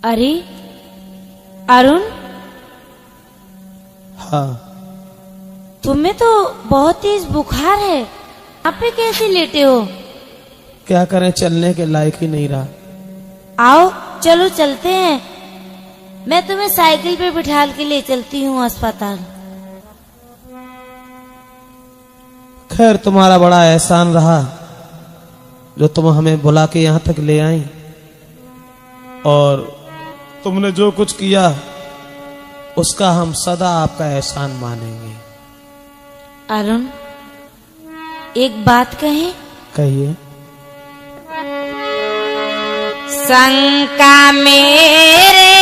अरे अरुण, हाँ, तुम्हें तो बहुत तेज बुखार है, आप पे कैसे लेटे हो? क्या करें, चलने के लायक ही नहीं रहा। आओ चलो चलते हैं, मैं तुम्हें साइकिल पे बिठा के ले चलती हूँ अस्पताल। खैर, तुम्हारा बड़ा एहसान रहा जो तुम हमें बुला के यहाँ तक ले आई, और तुमने जो कुछ किया उसका हम सदा आपका एहसान मानेंगे। अरुण, एक बात कहें? कहिए। शंका मेरे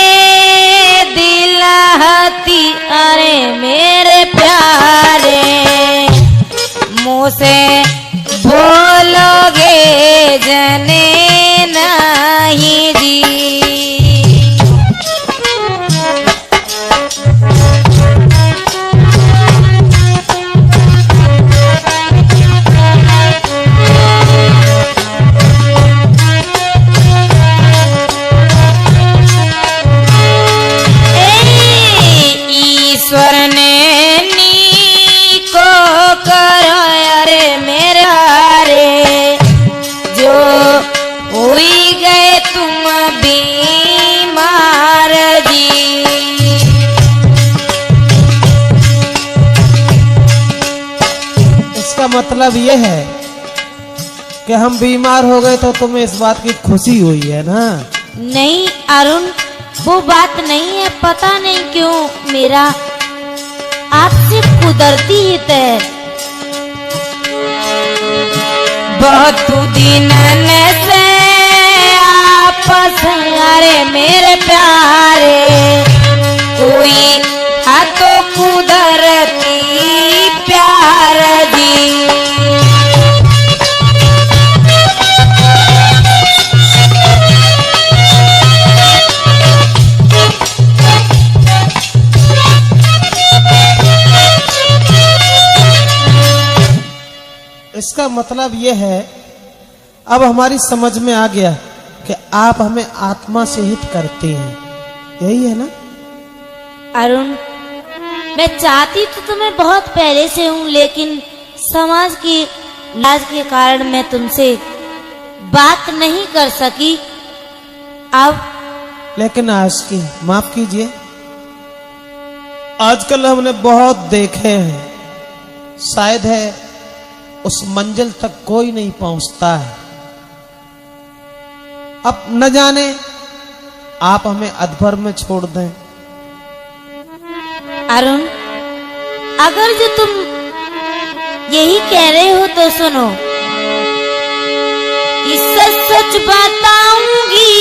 दिल हती, अरे मेरे प्यारे, मुझसे भूलोगे जने नहीं जी। ईश्वर ने नी को करो, अरे मेरे हारे, जो हुई गए तुम बीमार जी। इसका मतलब ये है कि हम बीमार हो गए तो तुम्हें इस बात की खुशी हुई है ना? नहीं अरुण, वो बात नहीं है। पता नहीं क्यों मेरा आपसे कुदरती हित है। बहुत दिन से आपस, अरे मेरे प्यारे, कोई हाथों कुदरती प्यार जी। इसका मतलब यह है, अब हमारी समझ में आ गया कि आप हमें आत्मा से हित करते हैं, यही है ना? अरुण, मैं चाहती तो तुम्हें बहुत पहले से हूँ, लेकिन समाज की लाज के कारण मैं तुमसे बात नहीं कर सकी। अब लेकिन आज की माफ कीजिए, आजकल हमने बहुत देखे हैं, शायद है उस मंजिल तक कोई नहीं पहुंचता है। अब न जाने आप हमें अधभर में छोड़ दें। अरुण, अगर जो तुम यही कह रहे हो तो सुनो, कि सच सच बताऊंगी,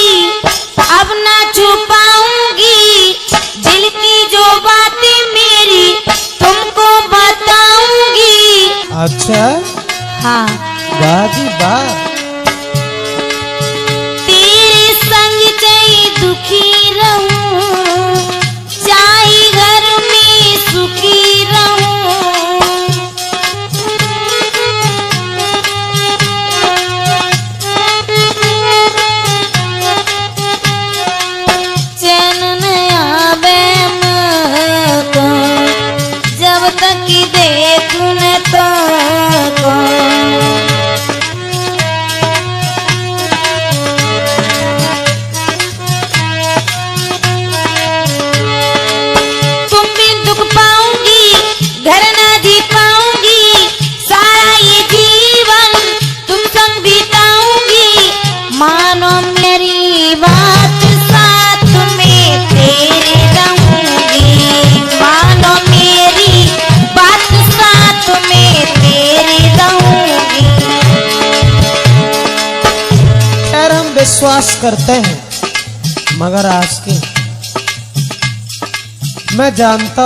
अब ना छुपाऊंगी, दिल की जो बातें मेरी तुमको बताऊंगी। अच्छा, हाँ, वाह जी वाह। तेरे संग चाहे दुखी रहूं, चाहे घर में सुखी रहूं, चैन न आवे मुझको, जब तक देखूं न तुमको। तुम भी दुख पाऊंगी, घर ना जी पाऊंगी, सारा ये जीवन तुम संग बिताऊंगी। मानो मेरी बात, साथ में तेरे रहूंगी। मानो मेरी बात, साथ में तेरे रहूंगी। खैर, हम विश्वास करते हैं, मगर आज की मैं जानता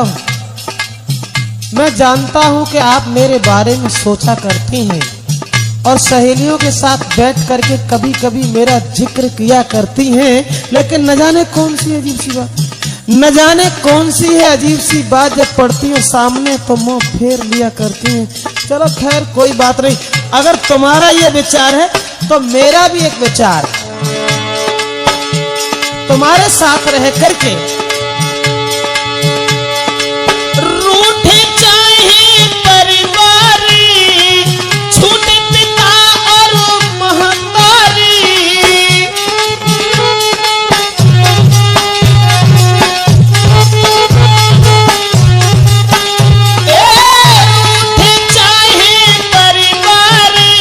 हूं कि आप मेरे बारे में सोचा करती हैं और सहेलियों के साथ बैठ करके कभी कभी मेरा जिक्र किया करती हैं, लेकिन न जाने कौन सी अजीब सी बात, न जाने कौन सी है अजीब सी बात, जब पढ़ती हूँ सामने तो मुंह फेर लिया करती हैं। चलो खैर, कोई बात नहीं। अगर तुम्हारा ये विचार है तो मेरा भी एक विचार है। तुम्हारे साथ रह करके रूठे चाहे परिवारी, छूटे पिता और महतारी। रूठे चाहे परिवारी,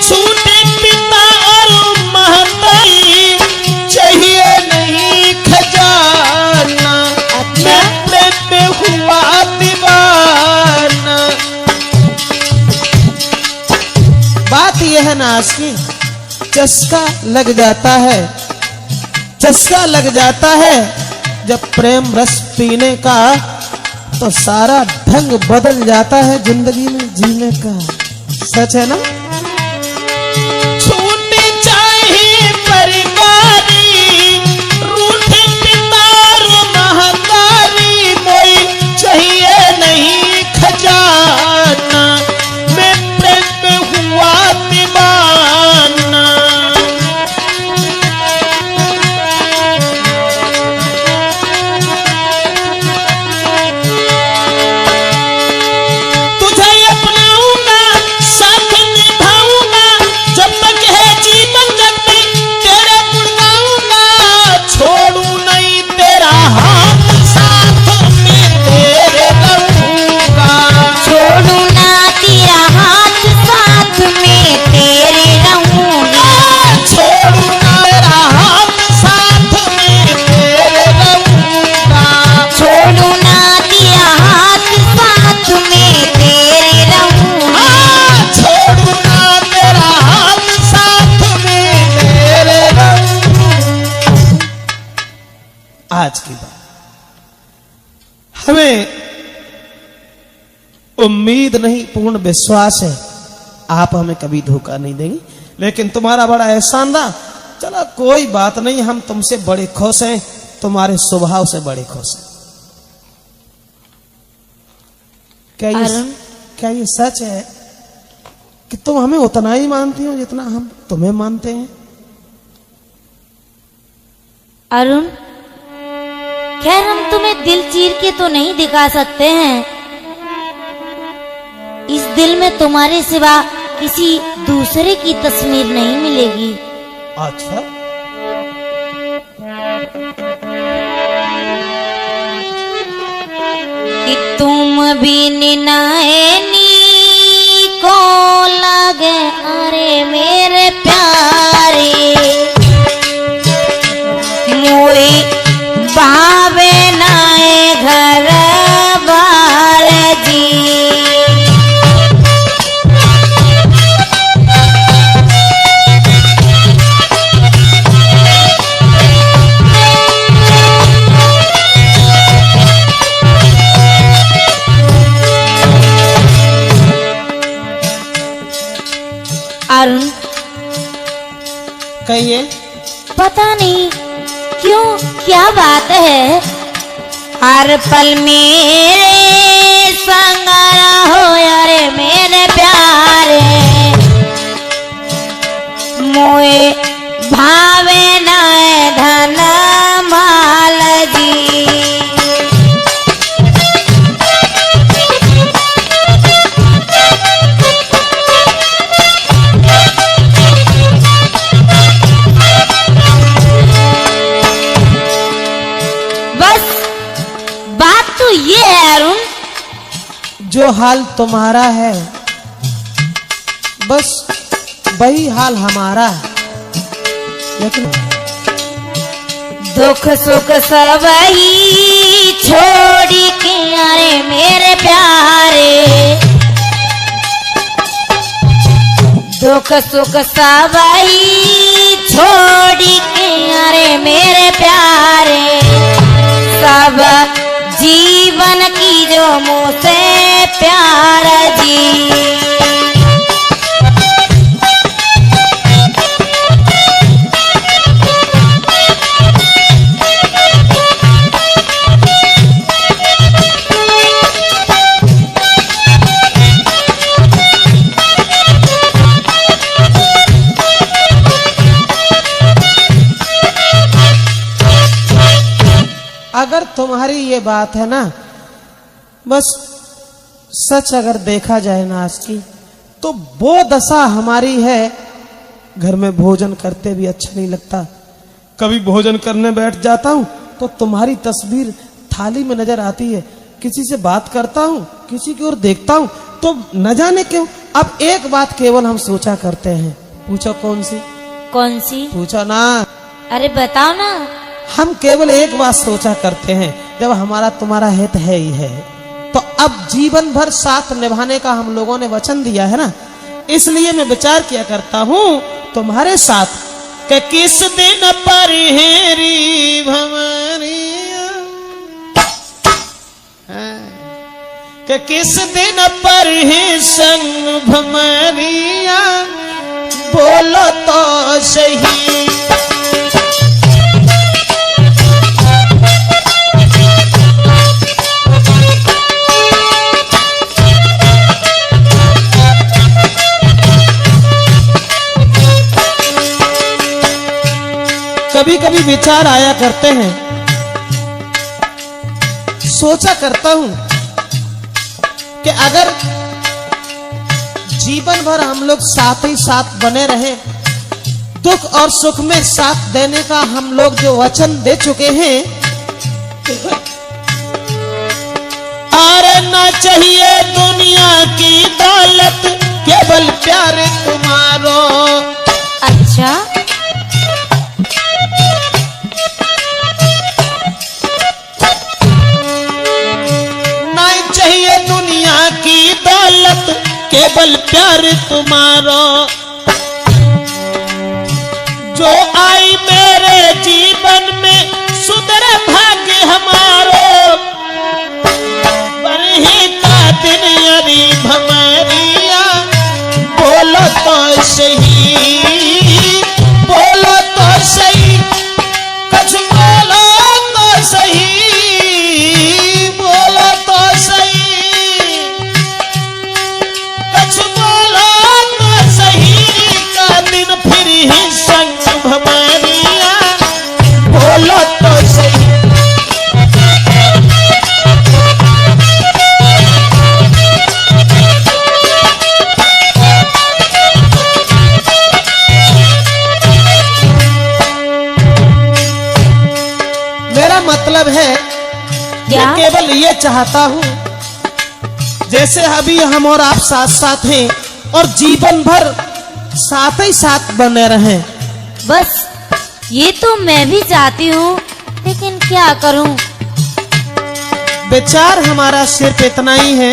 छूटे पिता और महतारी। चाहिए नहीं खजाना, मैं प्रेम में हुआ दीवाना। बात यह है ना आशिकी, चस्का लग जाता है, चस्का लग जाता है जब प्रेम रस पीने का, तो सारा ढंग बदल जाता है जिंदगी में जीने का। सच है ना? छूटे चाहे परिवारी, रूठे पिता और महतारी। कोई चाहिए नहीं खजाना, मैं प्रेम में हुआ दीवाना। तुझे अपनाऊंगा, साथ निभाऊंगा, जब तक है जीवन जब तक तेरे गुण गाऊंगा। छोड़ू नहीं तेरा हाथ, साथ में तेरे रहूंगा। छोड़ू ना तेरा हाथ, साथ में तेरे रहूंगी। छोड़ू ना तेरा हाथ, साथ में तेरे रहूंगा। छोड़ू ना तेरा हाथ, साथ में तेरे रहूंगी। छोड़ू ना तेरा हाथ, साथ में तेरे रहूंगा। आज की बात हमें उम्मीद नहीं, पूर्ण विश्वास है आप हमें कभी धोखा नहीं देंगे। लेकिन तुम्हारा बड़ा एहसान रहा। चलो कोई बात नहीं, हम तुमसे बड़े खुश हैं, तुम्हारे स्वभाव से बड़े खुश हैं। अरुण। क्या ये सच है कि तुम हमें उतना ही मानती हो जितना हम तुम्हें मानते हैं? अरुण, खैर हम तुम्हें दिल चीर के तो नहीं दिखा सकते हैं। इस दिल में तुम्हारे सिवा किसी दूसरे की तस्वीर नहीं मिलेगी। अच्छा, कि तुम भी नैनी को लगे, अरे मेरे प्यारे, मोए भावे नाए घर बार जी। अरुण, कहिए। पता नहीं क्यों, क्या बात है, हर पल मेरे संग रहो यारे मेरे प्यारे, मोए भावे न धन माल जी। ये है अरुण, जो हाल तुम्हारा है बस वही हाल हमारा है। लेकिन दुख सुख सब ही छोड़ के अरे मेरे प्यारे, दुख सुख सब ही छोड़ के अरे मेरे प्यारे, सब जीवन की जो मुझसे प्यार जी। अगर तुम्हारी ये बात है ना, बस सच अगर देखा जाए ना आज की, तो वो दशा हमारी है, घर में भोजन करते भी अच्छा नहीं लगता। कभी भोजन करने बैठ जाता हूं तो तुम्हारी तस्वीर थाली में नजर आती है। किसी से बात करता हूं, किसी की ओर देखता हूं तो न जाने क्यों अब एक बात केवल हम सोचा करते हैं। पूछो कौन सी? कौन सी? पूछो ना। अरे बताओ ना। हम केवल एक बात सोचा करते हैं, जब हमारा तुम्हारा हित है ही है तो अब जीवन भर साथ निभाने का हम लोगों ने वचन दिया है ना, इसलिए मैं विचार किया करता हूं तुम्हारे साथ कि किस दिन पर हेरी भंवरिया, कि किस दिन पर है संग भंवरिया, बोलो तो सही। कभी कभी विचार आया करते हैं, सोचा करता हूं कि अगर जीवन भर हम लोग साथ ही साथ बने रहे, दुख और सुख में साथ देने का हम लोग जो वचन दे चुके हैं, अरे ना चाहिए दुनिया की दौलत, केवल प्यार तुम्हारो। अच्छा, केवल प्यार तुम्हारो, जो आई मेरे जीवन में सुधरे भाग्य हमारो, बरही का दिन यदि भंवरिया, बोलो तो सही, बोलो तो सही, कुछ बोलो तो सही, बोलो तो सही, फिर ही संग भंवरिया, बोलो तो सही। मेरा मतलब है मैं केवल ये चाहता हूं, जैसे अभी हम और आप साथ साथ हैं और जीवन भर साथ ही साथ बने रहें। बस ये तो मैं भी चाहती हूँ, लेकिन क्या करूँ? विचार हमारा सिर्फ इतना ही है,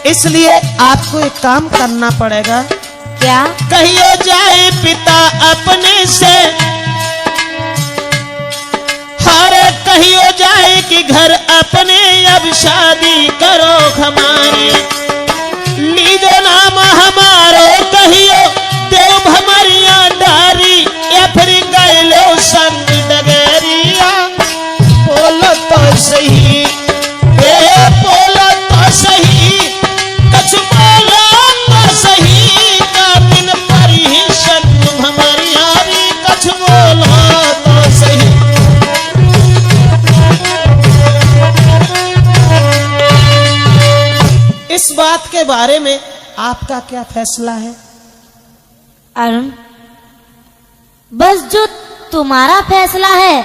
इसलिए आपको एक काम करना पड़ेगा। क्या? कहियो जाए पिता अपने से, हरे कहियो जाए कि घर अपने अब शादी करो हमारी, लीजो नाम हमारो कहियो देव भंवरिया डारी, या फिर गए लो संग डगरिया, बोलो तो सही, बोलो तो सही, कुछ बोलो तो सही, का दिन पर ही संग भंवरिया, कुछ बोलो तो सही। इस बात के बारे में आपका क्या फैसला है? अरुण, बस जो तुम्हारा फैसला है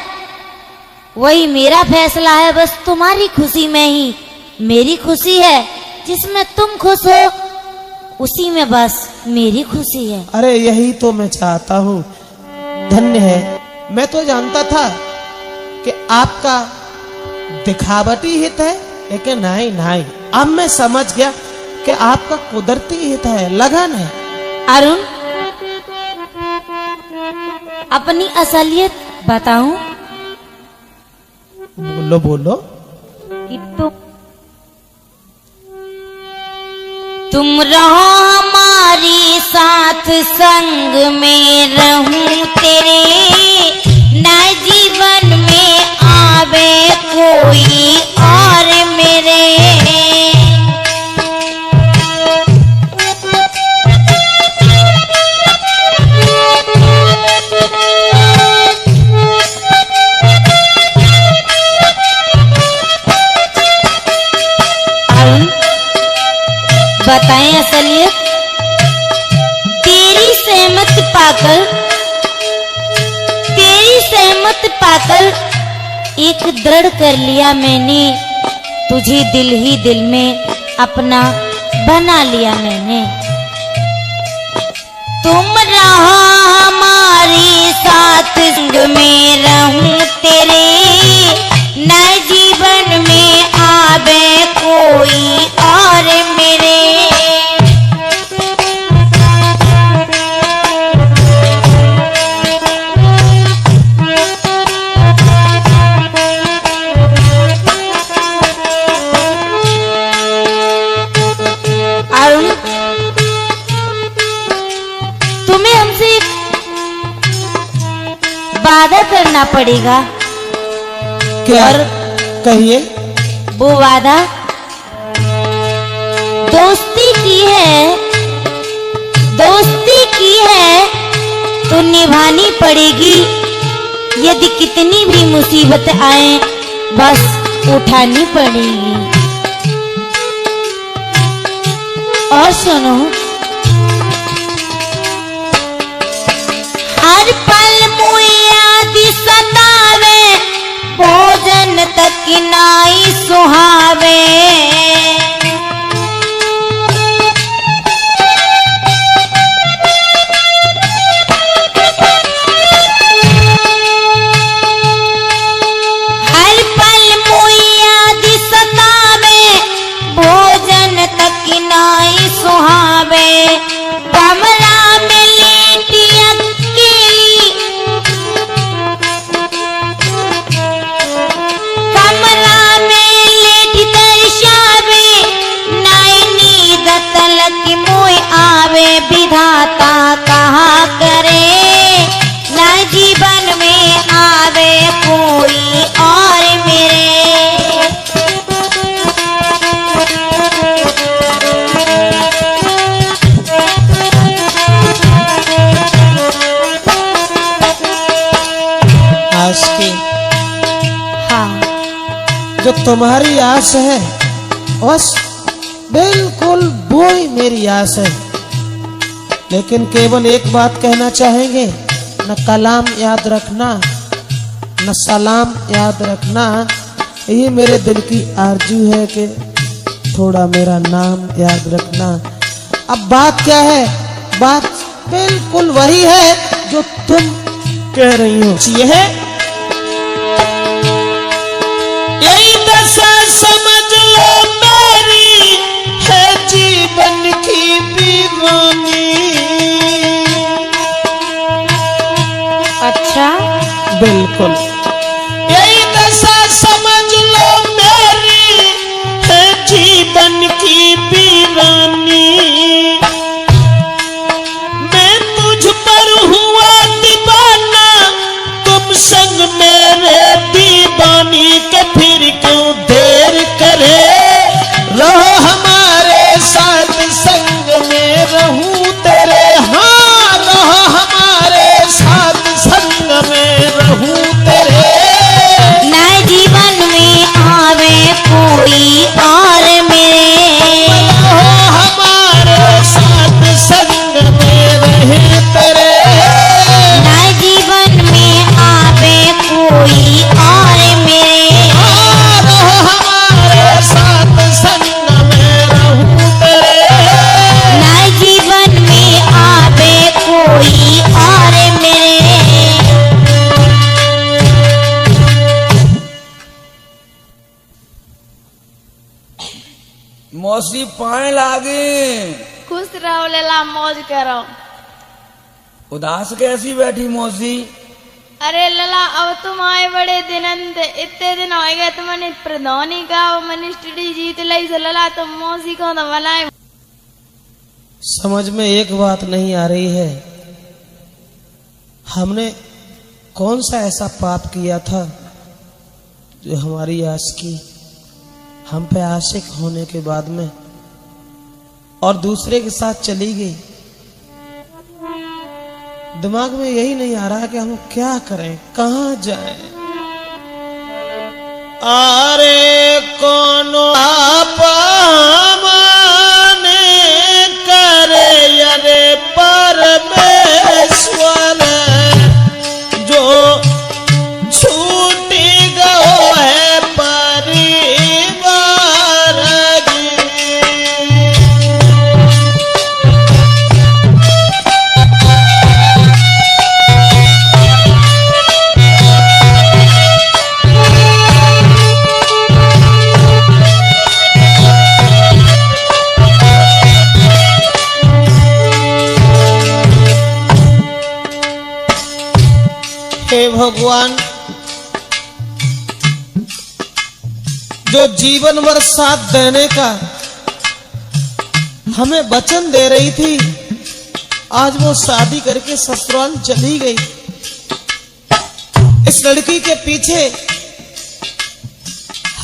वही मेरा फैसला है। बस तुम्हारी खुशी में ही मेरी खुशी है, जिसमें तुम खुश हो उसी में बस मेरी खुशी है। अरे यही तो मैं चाहता हूँ, धन्य है। मैं तो जानता था कि आपका दिखावटी हित है, लेकिन नहीं नहीं, अब मैं समझ गया कि आपका कुदरती हित है, लगन है। अरुण, अपनी असलियत बताऊं? बोलो बोलो। कि तुम रहो हमारी साथ, संग में रहूं तेरे, न जीवन में आवे कोई और मेरे। एक दृढ़ कर लिया मैंने, तुझे दिल ही दिल में अपना बना लिया मैंने। तुम रहो हमारे साथ, संग में रहूं तेरे, नए जीवन में आवे कोई और मेरे। अरुण, तुम्हें हमसे वादा करना पड़ेगा। क्या? और कहिए। वो वादा दोस्ती की है, दोस्ती की है तो निभानी पड़ेगी। यदि कितनी भी मुसीबत आए बस उठानी पड़ेगी। और सुनो, हर पल मुझे याद सतावे, भोजन तक नाई सुहावे। हर पल मुझे याद सतावे, भोजन तक नाई सुहावे। कमरा में लेटी अकेली, कमरा में लेटी दर्शावे, नाई नींद तलक मोय आवे। विधाता कहा करे, नए जीवन में आवे कोई और मेरे। आस की हाँ, जो तुम्हारी आस है बस बिल्कुल वो ही मेरी आस है। लेकिन केवल एक बात कहना चाहेंगे, न कलाम याद रखना न सलाम याद रखना। ये मेरे दिल की आरजू है कि थोड़ा मेरा नाम याद रखना। अब बात क्या है? बात बिल्कुल वही है जो तुम कह रही हो। ये है यही दशा समझ लो मेरी है जीवन की दीवानी। अच्छा, बिल्कुल यही दशा समझ लो मेरी है जीवन की दीवानी। मैं तुझ पर हुआ दीवाना, तुम संग मेरे दीवानी के। फिर क्यों देर करे, रहो हमारे साथ, संग में रहूं तेरे। हाँ, रहो हमारे साथ, संग में रहूं तेरे। नए जीवन में आवे कोई और मेरे। रहो हमारे साथ, संग में रहे तेरे। नए जीवन में आवे कोई और मेरे। रहो हमारे साथ, संग में रहूं तेरे। नए जीवन में आवे कोई और मेरे। मौसी पाए लागे। खुश रहो लला, मौज करो। उदास कैसी बैठी मौसी? अरे लला, अब तुम आए बड़े दिनंत, इतने दिन हो गए तुमने प्रधानी का मिनिस्ट्री जीत ली। से लला तुम मौसी को तो बनाए। समझ में एक बात नहीं आ रही है, हमने कौन सा ऐसा पाप किया था जो हमारी आस की हम पे आशिक होने के बाद में और दूसरे के साथ चली गई। दिमाग में यही नहीं आ रहा कि हम क्या करें, कहाँ जाएं। अरे कौन आपा माने करे, अरे परमेश्वर जो छूटी गो भगवान, जो जीवन भर साथ देने का हमें वचन दे रही थी, आज वो शादी करके ससुराल चली गई। इस लड़की के पीछे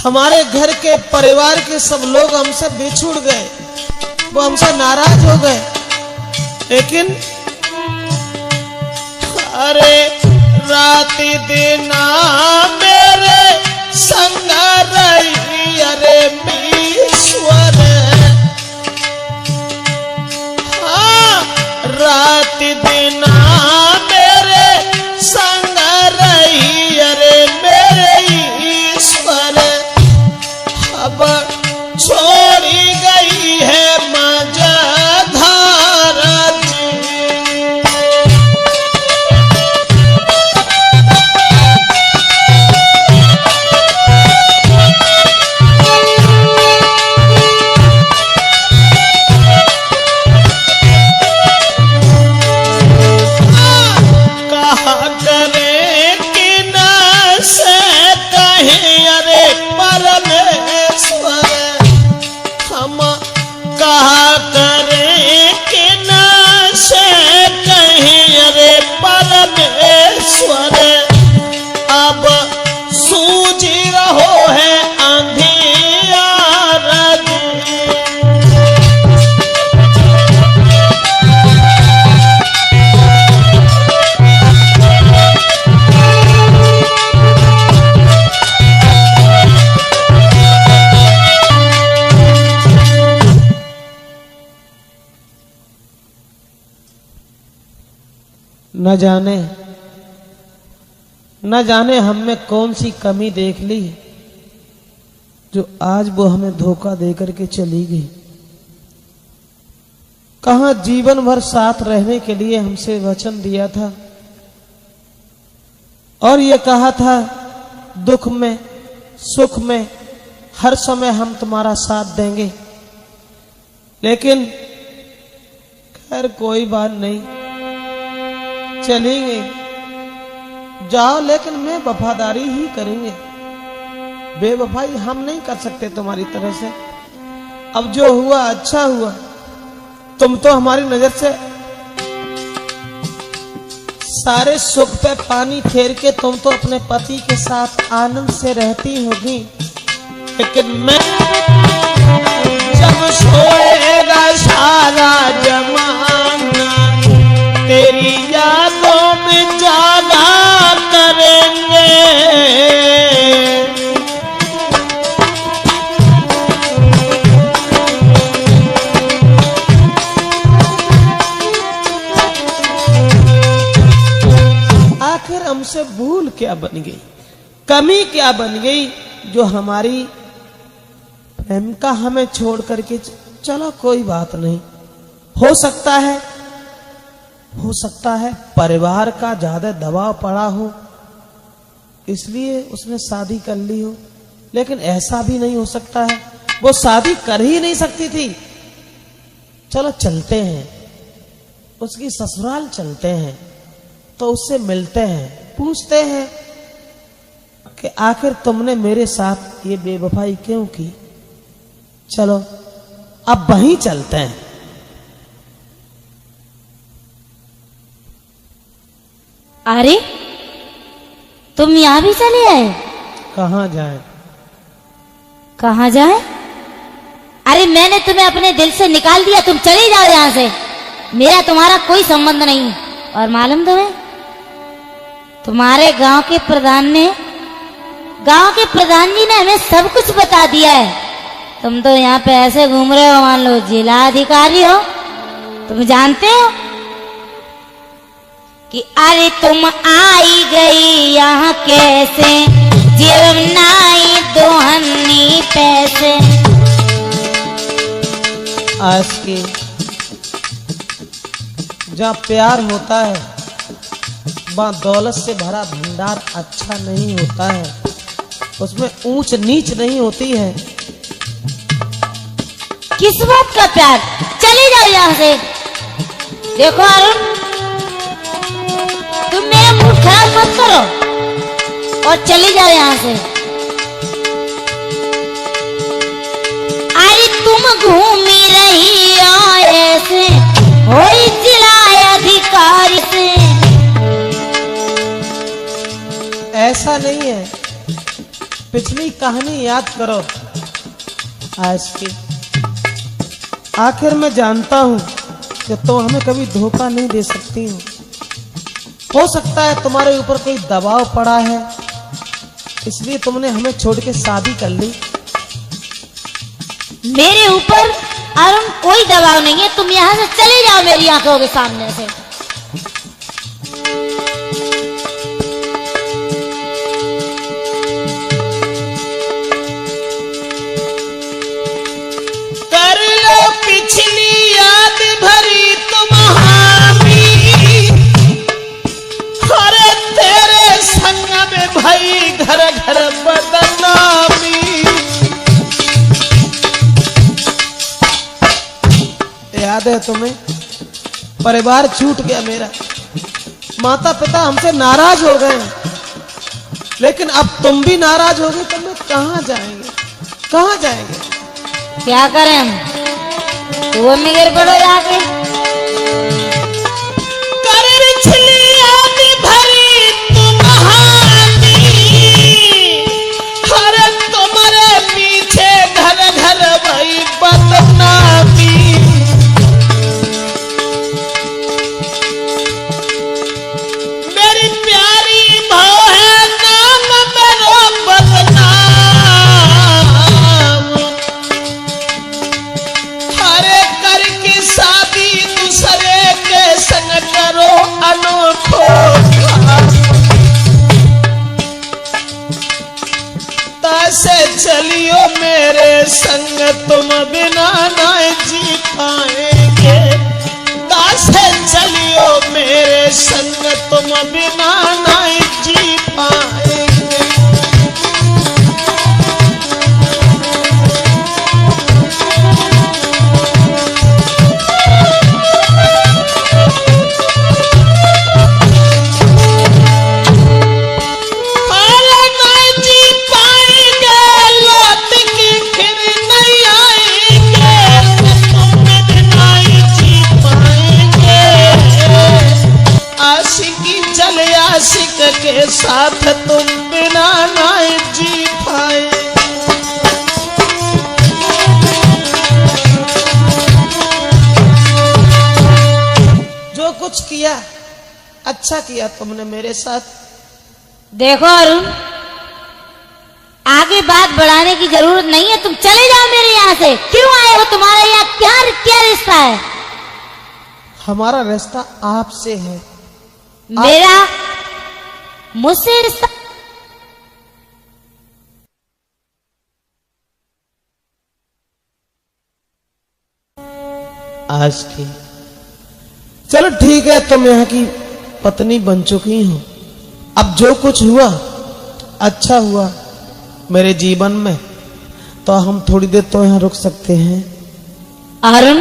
हमारे घर के परिवार के सब लोग हमसे बिछुड़ गए, वो हमसे नाराज हो गए। लेकिन अरे रात दिन मेरे संग रही, अरे ईश्वर, हाँ रात दिन मेरे संग रही, अरे मेरे ईश्वर, अब छोड़ी गई है मझधार जी। कहा करे कि न से कहें, अरे परमेश्वर, हम कहा करें कि न से कहें, अरे परमेश्वर, अब सूझ रहो है अंधियार जी। न जाने हम में कौन सी कमी देख ली जो आज वो हमें धोखा देकर के चली गई। कहां जीवन भर साथ रहने के लिए हमसे वचन दिया था और ये कहा था दुख में सुख में हर समय हम तुम्हारा साथ देंगे। लेकिन खैर कोई बात नहीं, चली गई, जाओ, लेकिन मैं वफादारी ही करेंगे, बेवफाई हम नहीं कर सकते तुम्हारी तरह से। अब जो हुआ अच्छा हुआ, तुम तो हमारी नजर से सारे सुख पे पानी फेर के तुम तो अपने पति के साथ आनंद से रहती होगी, लेकिन मैं जब सोएगा सारा जमाना तेरी यादों में जागा करेंगे। आखिर हमसे भूल क्या बन गई, कमी क्या बन गई जो हमारी प्रेम का हमें छोड़ करके चलो कोई बात नहीं, हो सकता है परिवार का ज्यादा दबाव पड़ा हो इसलिए उसने शादी कर ली हो, लेकिन ऐसा भी नहीं हो सकता है, वो शादी कर ही नहीं सकती थी। चलो चलते हैं, उसकी ससुराल चलते हैं, तो उससे मिलते हैं, पूछते हैं कि आखिर तुमने मेरे साथ ये बेवफाई क्यों की। चलो अब वहीं चलते हैं। अरे तुम यहाँ भी चले आए? कहाँ जाएं? कहाँ जाए? अरे मैंने तुम्हें अपने दिल से निकाल दिया, तुम चले जाओ यहाँ से, मेरा तुम्हारा कोई संबंध नहीं। और मालूम तुम्हें, तुम्हारे गांव के प्रधान जी ने हमें सब कुछ बता दिया है। तुम तो यहाँ पे ऐसे घूम रहे हो मान लो जिला अधिकारी हो। तुम जानते हो कि अरे तुम आई गई यहाँ कैसे, जीवनाई दोहनी पैसे। आज के जहाँ प्यार होता है वहाँ दौलत से भरा भंडार अच्छा नहीं होता है, उसमें ऊंच नीच नहीं होती है। किस बात का प्यार? चले जाओ यहाँ से। देखो अरुण, तुम मेरा मूड खराब मत करो। और चली जाओ यहाँ से। अरे तुम घूमी रही हो ऐसे, होई जिला अधिकारी से। ऐसा नहीं है, पिछली कहानी याद करो आज की। आखिर मैं जानता हूं कि तुम हमें कभी धोखा नहीं दे सकती हो सकता है तुम्हारे ऊपर कोई दबाव पड़ा है, इसलिए तुमने हमें छोड़ के शादी कर ली। मेरे ऊपर अरुण कोई दबाव नहीं है, तुम यहाँ से चले जाओ मेरी आंखों के सामने से। कर लो पिछली याद भरी तुम्हारी, अरे तेरे संग में भई घर घर बदनामी। याद है तुम्हें? परिवार छूट गया मेरा, माता पिता हमसे नाराज हो गए, लेकिन अब तुम भी नाराज हो गए तो हम कहाँ जाएंगे, कहाँ जाएंगे? क्या करें हम? कुएं में गिर पड़ो जाके। कर पिछली याद भरी तुम्हारी, अरे तुम्हारे पीछे घर घर भई बदनामी। मेरी प्यारी भाव है नाम मेरा बदनाम, हरे करके शादी दूसरे के संग करो अनोखो। तासे चलियो मेरे संग तुम बिना ना जी पाएंगे, तासे चलियो मेरे संग तुम बिना ना जी पाएंगे। अरे नहीं जी पाएंगे, लौट के फिर नहीं आएंगे, तुम बिना जी पाएंगे। आशिकी चले आशिक के साथ तुम बिना नहीं जी पाएंगे। जो कुछ किया अच्छा किया तुमने मेरे साथ। देखो अरुण, आगे बात बढ़ाने की जरूरत नहीं है, तुम चले जाओ मेरे यहाँ से। क्यों आए हो? तुम्हारा यहाँ क्या रिश्ता है? हमारा रिश्ता आपसे है। मेरा मुझसे रिश्ता? आज की चलो ठीक है, तुम यहाँ की पत्नी बन चुकी हो। अब जो कुछ हुआ अच्छा हुआ मेरे जीवन में, तो हम थोड़ी देर तो यहाँ रुक सकते हैं। अरुण,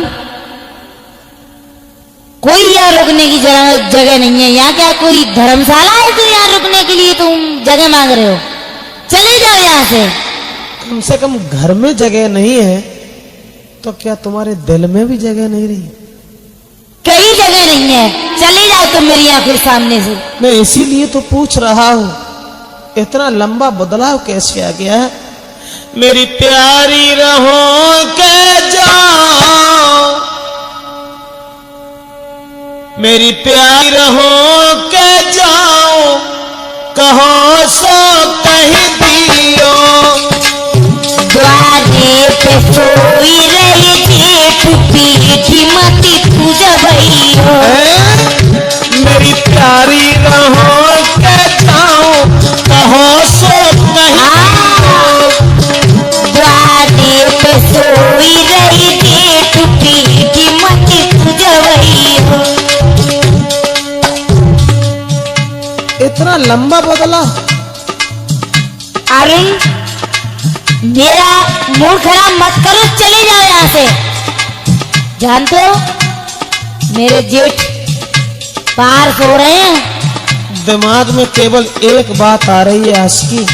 कोई यहाँ रुकने की जगह नहीं है। यहाँ क्या कोई धर्मशाला है तो यहाँ रुकने के लिए तुम जगह मांग रहे हो? चले जाओ यहाँ से। कम से कम घर में जगह नहीं है तो क्या तुम्हारे दिल में भी जगह नहीं रही? कहीं जगह नहीं है, चले जाओ तुम मेरी आंखों के सामने से। मैं इसीलिए तो पूछ रहा हूँ, इतना लंबा बदलाव कैसे आ गया है? मेरी प्यारी रहो के जाओ, मेरी प्यारी रहो के जाओ, कहो सो कह दियो। द्वारे पे सोई रही जेठ पीठी मती पूजा भइयो। मेरी प्यारी रहो के जाओ, कहो सो कह दियो। द्वारे पे सोई रही जेठ पीठी मती पूजा भइयो। इतना लंबा बदला? अरुण, मेरा मूड खराब मत करो, चले जाओ यहाँ से। जानते हो मेरे जेठ बाहर सो रहे हैं दिमाग में केवल एक बात आ रही है आशिकी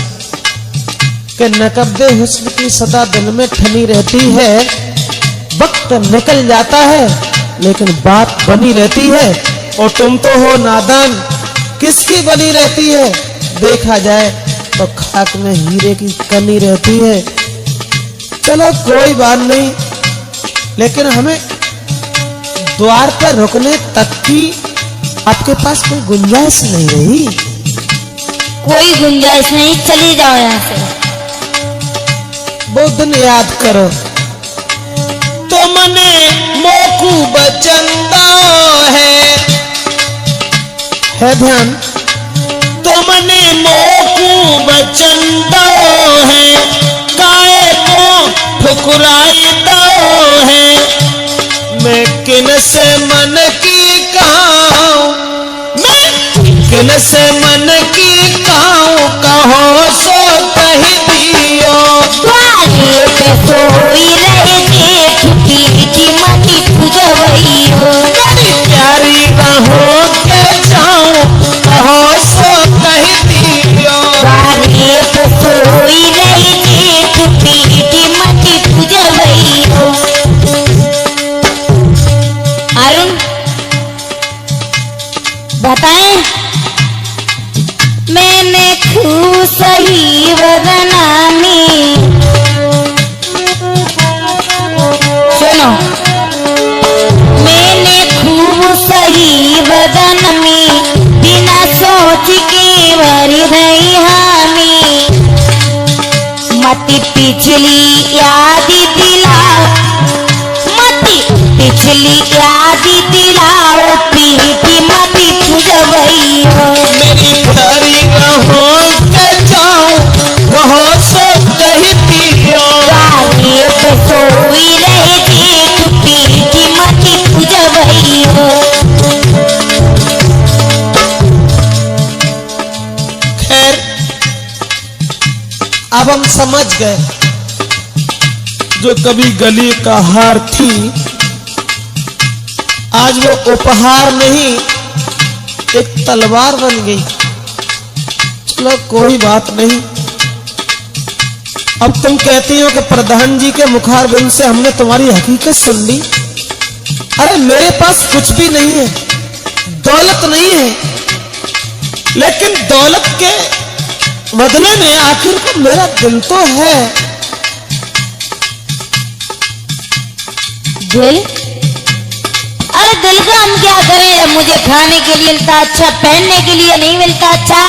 कि नकब्दे हुस्न की सदा दिल में ठनी रहती है। वक्त निकल जाता है लेकिन बात बनी रहती है, और तुम तो हो नादान, किसकी बनी रहती है? देखा जाए तो खाक में हीरे की कमी रहती है। चलो कोई बात नहीं, लेकिन हमें द्वार पर रुकने तक की आपके पास कोई गुंजाइश नहीं रही? कोई गुंजाइश नहीं, चली जाओ यहाँ से। वो दिन याद करो। तुमने मोकू बचंदा है ध्यान। तुमने मोकू बचंदा है, काए को ठुकराई दो है। मैं किन से मन की कहूं, मैं किन से मन की कहूं, कहो सो कह दियो। द्वारे पे सोई रहे जेठ की मती पूजवई हो। मेरी प्यारी राहों के जाऊं, कहो सो कह दियो। द्वारे पे सोई रहे जेठ की मती पूजवई हो। अरुण बताएं, मैंने खूब सही वदना में, सुनो, मैंने खूब सही वदन में बिना सोच के भरी रही हामी। मती पिछली याद दिलाओ, मती पिछली याद दिलाओ, पीठी मती पूजवई हो। मेरी प्यारी राहों के जाऊं, कहो सो कह दियो। द्वारे पे सोई रहे जेठ पीठी मती पूजवई हो। खैर, अब हम समझ गए, जो कभी गली का हार थी, आज वो उपहार नहीं एक तलवार बन गई। चलो कोई बात नहीं। अब तुम कहती हो कि प्रधान जी के मुखारबिंद से हमने तुम्हारी हकीकत सुन ली। अरे मेरे पास कुछ भी नहीं है, दौलत नहीं है, लेकिन दौलत के बदले में आखिर को मेरा दिल तो है। दिल? अरे दिल का हम क्या करें? मुझे खाने के लिए मिलता अच्छा, पहनने के लिए नहीं मिलता अच्छा,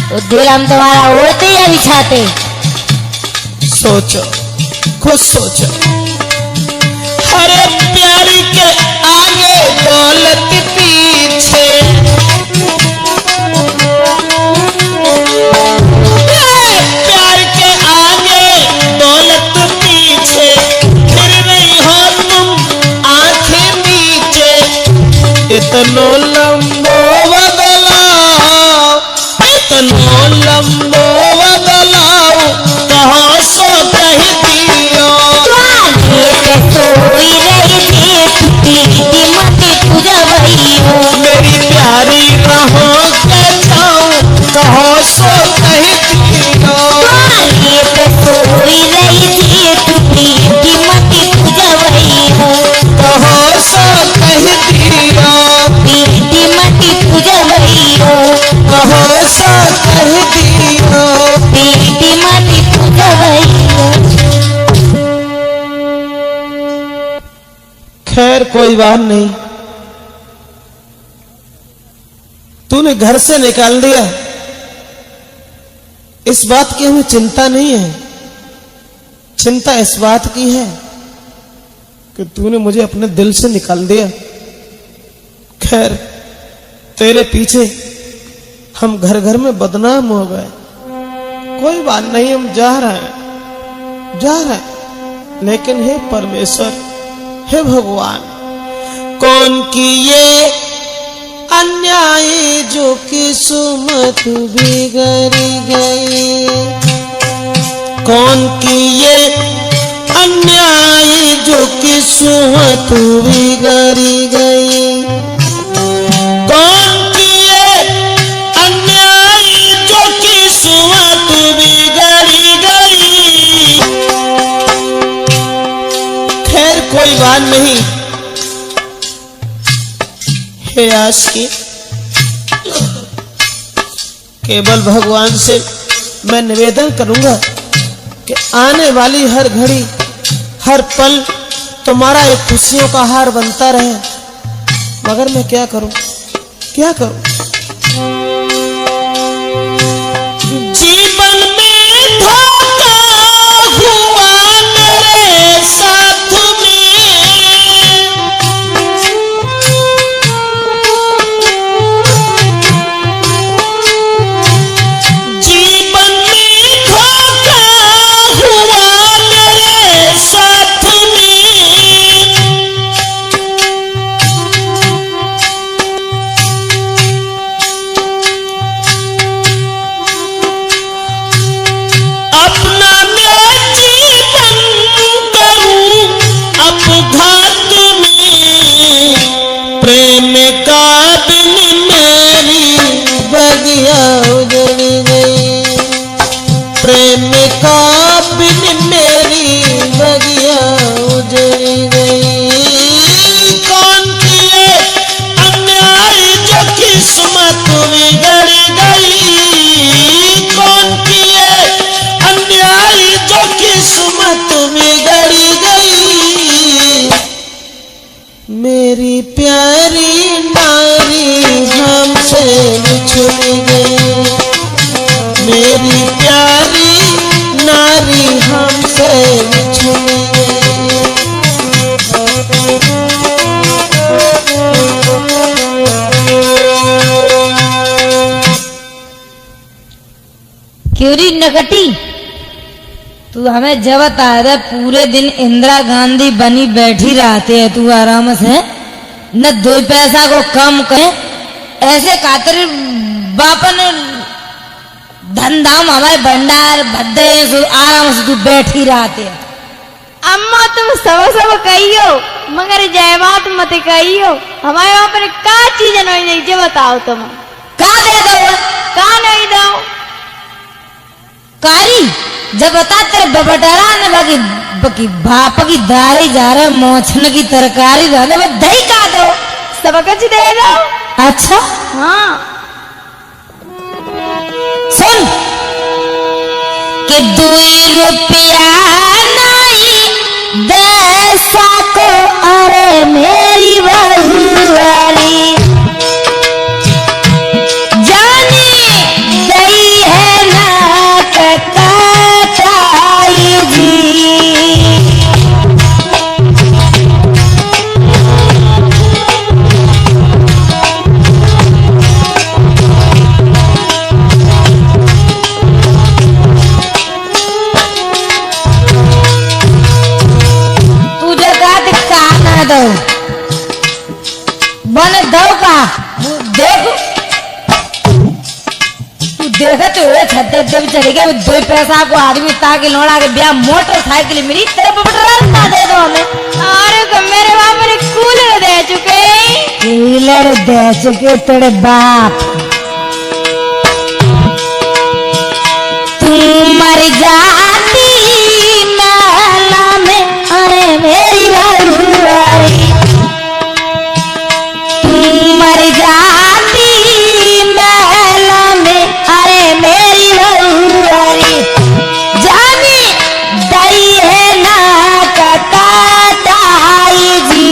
तो दिल हम तुम्हारा ओढ़ते या बिछाते? सोचो, खुद सोचो। अरे प्यारी के आगे दौलत पीछे, प्यार के आगे दौलत पीछे, फिर रही हो तुम आंखें नीचे। इतनो लंबो बदलाओ, इतनो लंबो बदलाओ, कहो सो कह दियो। द्वारे पे सोई रही जेठ पीठी मती पूजवई हो। मेरी प्यारी राहों के जाऊं, कहो सो कह दियो। द्वारे पे सोई रही जेठ पीठी मती पूजवई हो। कहो सो कह दियो। पीठी मती पूजवई हो। कहो सो कह दियो। पीठी मती पूजवई हो। खैर कोई बात नहीं, तूने घर से निकाल दिया, इस बात की हमें चिंता नहीं है। चिंता इस बात की है कि तूने मुझे अपने दिल से निकाल दिया। खैर तेरे पीछे हम घर घर में बदनाम हो गए, कोई बात नहीं, हम जा रहे हैं, लेकिन हे परमेश्वर, हे भगवान, कौन की ये अन्याय जो किस्मत बिगड़ गई, कौन की ये अन्याय जो किस्मत बिगड़ गई, कौन की ये ज्ञान नहीं। हे आशिकी, केवल भगवान से मैं निवेदन करूंगा कि आने वाली हर घड़ी हर पल तुम्हारा एक खुशियों का हार बनता रहे। मगर मैं क्या करूं, क्या करूं? जीवन में धोखा हुआ मेरे साथ में, जीवन में धोखा हुआ मेरे साथ में। अपना मैं जीवन करूं अपघात में, प्रेम का बिन मेरी बगिया उजड़ गई, प्रेम का बिन मेरी बगिया उजड़ गई। कौन किए अन्याय जो किस्मत बिगड़ गई, कौन किए अन्याय जो किस्मत बिगड़ गई। मेरी प्यारी नारी हमसे बिछड़ गई, मेरी प्यारी नारी हमसे बिछड़ गई। क्यों री नकटी, तू हमें जब बता रहा पूरे दिन इंदिरा गांधी बनी बैठी रहते है, तू आराम से न 2 पैसा को कम करे। ऐसे खातिर बापन धंधाम हमारे भंडार भद्दे आराम से तू बैठी रहते है। अम्मा तुम सब कहियो मगर जय बात मत कहियो। हमारे वहाँ पर का चीज नहीं नहीं जो बताओ तुम का दे दो, का नहीं दो। कारी जब बता तेरे बबटरा ने बाकी बाकी भाप की दाली जा रहा मोछन की तरकारी रहने में दही का दो, सब कुछ दे दो। अच्छा हाँ सुन कि 2 रुपया नहीं दे सको, अरे मेरी बहुआरी जानी गई है ना कटाई जी। बने दो का देख, तू देखते हुए छत्ते जब चले गए 2 पैसा को आदमी ताकि लौड़ा के ब्याह मोटरसाइकिल मेरी तरफ बटरा दे दो हमें। और मेरे वहाँ पर कूलर दे चुके, कूलर दे चुके तेरे बाप। तू मर जाती मेला में, अरे मेरी बहुआरी मर जाती मेला में, अरे मेरी बहुआरी जानी दई है ना कटाई जी।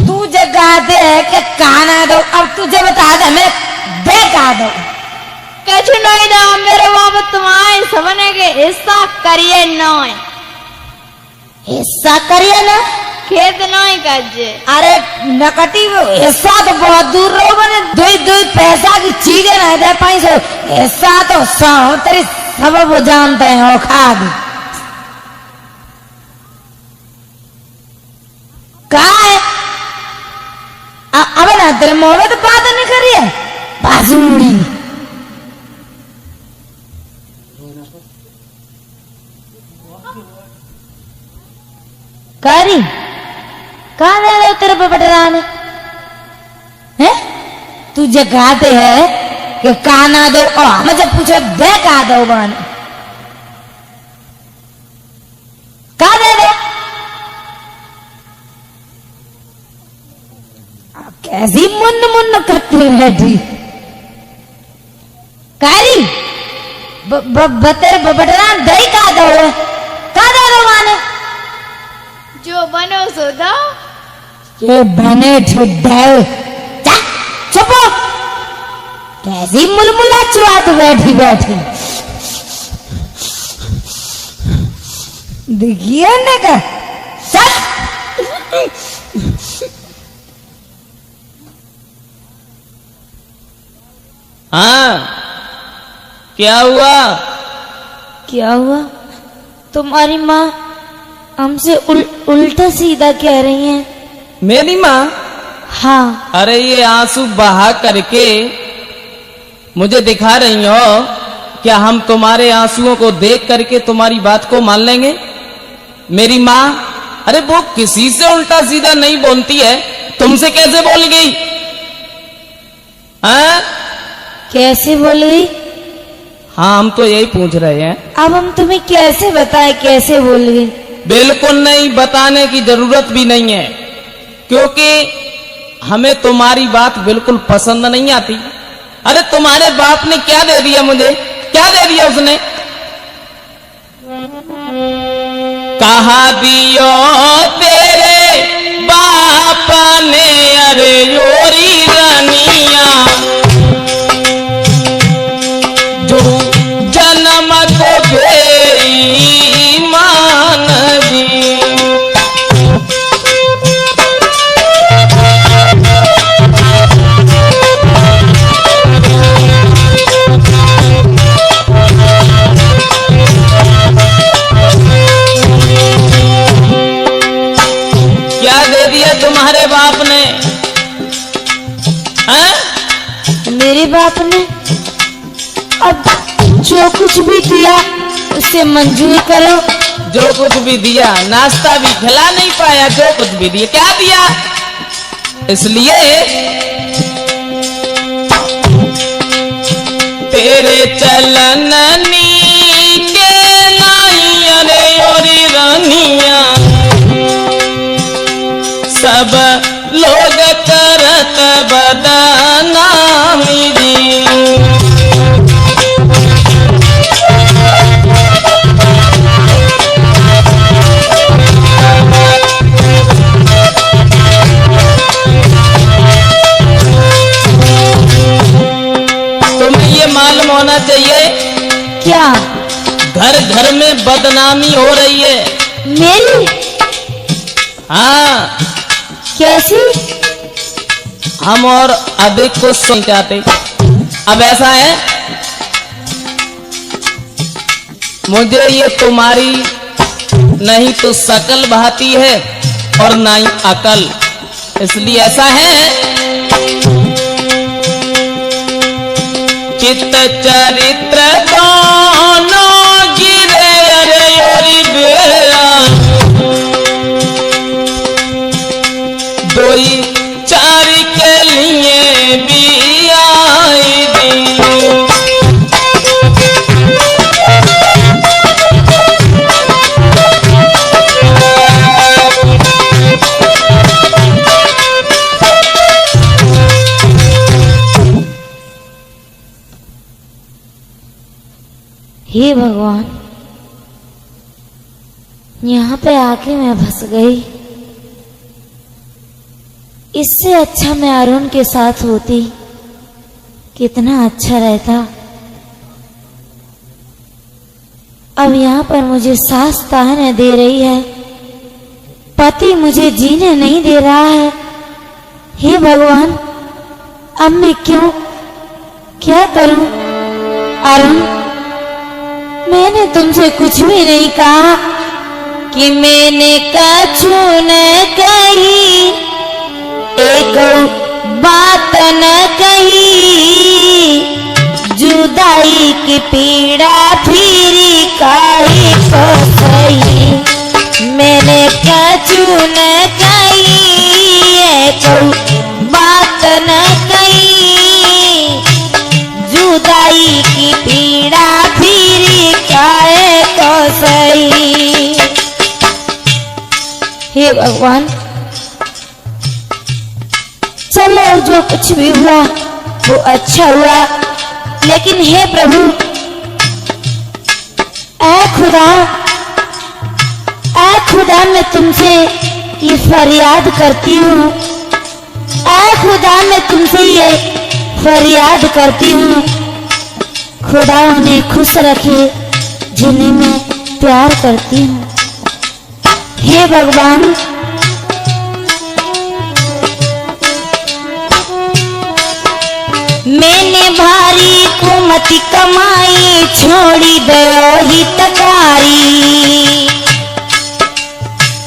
तू जगा दे के काना दो, अब तुझे बता दे मैं बेगा दो। कछु नहीं दो मेरे वहाँ पर तुम्हारे सबने के हिस्सा करिए नहीं, हिस्सा करिए ना, खेत नहीं कजे। अरे नकटी वो हिस्सा तो बहुत दूर रहो, मैंने 2 पैसा की चीजें नहीं दे पाई से हिस्सा तो तेरी सब वो जानते हैं वो खा दी। कहा है अब ना तेरे मुंह में तो बात नहीं करी है बाजूड़ी। करी कहा दे रहे हो तेरे बबटरान है? तू जगाते है कि काना दो और हमें जब पूछे दे कहा दो बान कहा दे दे कैसी मुन्न मुन्न करती बैठी कारी तेरे बबटरान दही कहा दो माने जो बनो सो दो। ये बने ठुड्डे चुपो कैसी मुलमुला चुआत बैठी बैठी देखिए ने का हाँ क्या हुआ? क्या हुआ? तुम्हारी माँ हमसे उल्टा सीधा कह रही हैं। मेरी माँ? हाँ। अरे ये आंसू बहा करके मुझे दिखा रही हो, क्या हम तुम्हारे आंसुओं को देख करके तुम्हारी बात को मान लेंगे? मेरी माँ, अरे वो किसी से उल्टा सीधा नहीं बोलती है, तुमसे कैसे बोल गई? हाँ? कैसे बोल गई? हाँ हम तो यही पूछ रहे हैं। अब हम तुम्हें कैसे बताएं कैसे बोल गई? बिल्कुल नहीं, बताने की जरूरत भी नहीं है, क्योंकि हमें तुम्हारी बात बिल्कुल पसंद नहीं आती। अरे तुम्हारे बाप ने क्या दे दिया मुझे? क्या दे दिया उसने? कहा दियो तेरे बाप ने अरे योरी रानिया जो जन्म को भेई मान दी। क्या दे दिया तुम्हारे बाप ने? मेरे बाप ने अब जो कुछ भी दिया उसे मंजूर करो। जो कुछ भी दिया, नाश्ता भी खिला नहीं पाया, जो कुछ भी दिया क्या दिया? इसलिए तेरे चलननी के नाई अरे ओरी रानिया सब लोग करत बदनामी दी। तुम्हें ये मालूम होना चाहिए क्या? घर घर में बदनामी हो रही है। मेरी? हाँ। कैसी? हम और अधिक कुछ सुन चाहते। अब ऐसा है, मुझे ये तुम्हारी नहीं तो शकल बहाती है और ना ही अकल, इसलिए ऐसा है चित्त चरित्र दोनों गिरे अरे ओरी बेरा दोई चार के लिए भी आई दी। हे भगवान, यहाँ पे आके मैं फंस गई। इससे अच्छा मैं अरुण के साथ होती, कितना अच्छा रहता। अब यहाँ पर मुझे सास ताने दे रही है, पति मुझे जीने नहीं दे रहा है। हे भगवान, अब मैं क्या करूं? अरुण, मैंने तुमसे कुछ भी नहीं कहा कि मैंने कछु न कही, एक बात न कही, जुदाई की पीड़ा फिरी काहे को सही। मैंने कछु न कही, सही। हे भगवान, चलो जो कुछ भी हुआ वो अच्छा हुआ, लेकिन हे प्रभु, ऐ खुदा मैं तुमसे ये फरियाद करती हूँ, ऐ खुदा मैं तुमसे ये फरियाद करती हूँ, खुदा उन्हें खुश रखे जिन्हें मैं प्यार करती हूँ। हे भगवान, मैंने भारी कुमति कमाई, छोड़ी दयो हितकारी।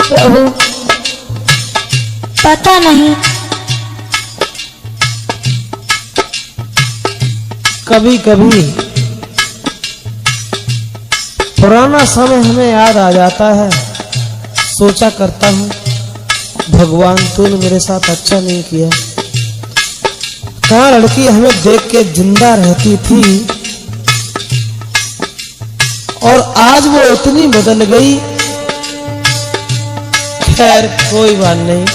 प्रभु, पता नहीं कभी कभी पुराना समय हमें याद आ जाता है, सोचा करता हूँ भगवान तूने मेरे साथ अच्छा नहीं किया। कहाँ लड़की हमें देख के जिंदा रहती थी और आज वो इतनी बदल गई। खैर कोई बात नहीं,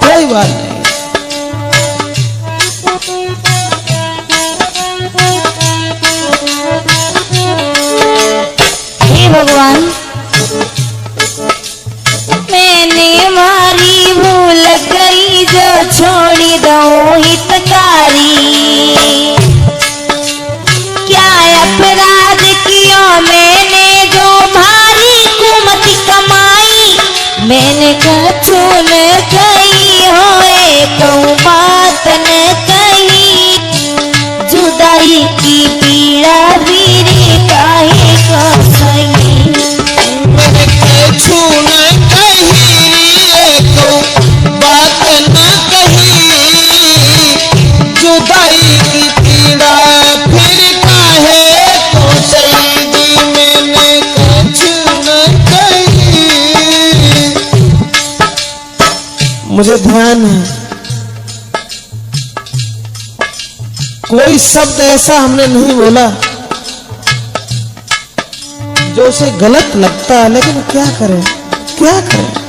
कोई बात नहीं। हे भगवान, मैंने मारी भूल गई जो छोड़ी दो हितकारी। क्या अपराध किया मैंने जो भारी कुमति कमाई, मैंने कछु न कही होए कहूँ बात न कही, जुदाई की पीड़ा बीरी काहे को सही। मैंने कछु न कही तो बात न कही, जुदाई की पीड़ा फिर काहे को सही जी। मैंने कछु न कही। मुझे ध्यान है कोई शब्द ऐसा हमने नहीं बोला जो उसे गलत लगता है, लेकिन क्या करें क्या करें।